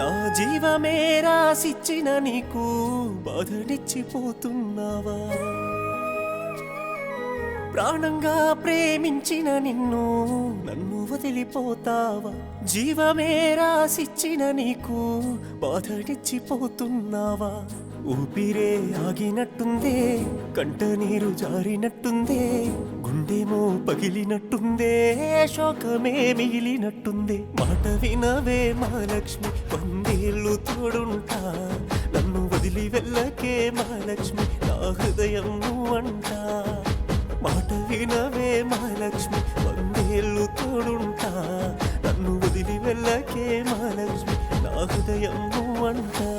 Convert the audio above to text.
నా జీవమే రాసిచ్చిన నీకు బాధనిచ్చిపోతున్నావా? ప్రాణంగా ప్రేమించిన నిన్ను నన్ను వదిలిపోతావా? జీవమే రాసిచ్చిన నీకు బాధనిచ్చిపోతున్నావా? ఊపిరే ఆగినట్టుందే, కంట నీరు జారినట్టుందే, గుండెమో పగిలినట్టుందే, శోకమే మిగిలినట్టుందే. మాట వినవే మహాలక్ష్మి, వందేళ్ళు తోడుంటా, నన్ను వదిలి వెళ్ళకే మహాలక్ష్మి, నా హృదయం నువ్వంటా. మాట వినవే మహాలక్ష్మి, వందేళ్ళు తోడుంటా, నన్ను వదిలి వెళ్ళకే మహాలక్ష్మి, నా హృదయం నువ్వంటా.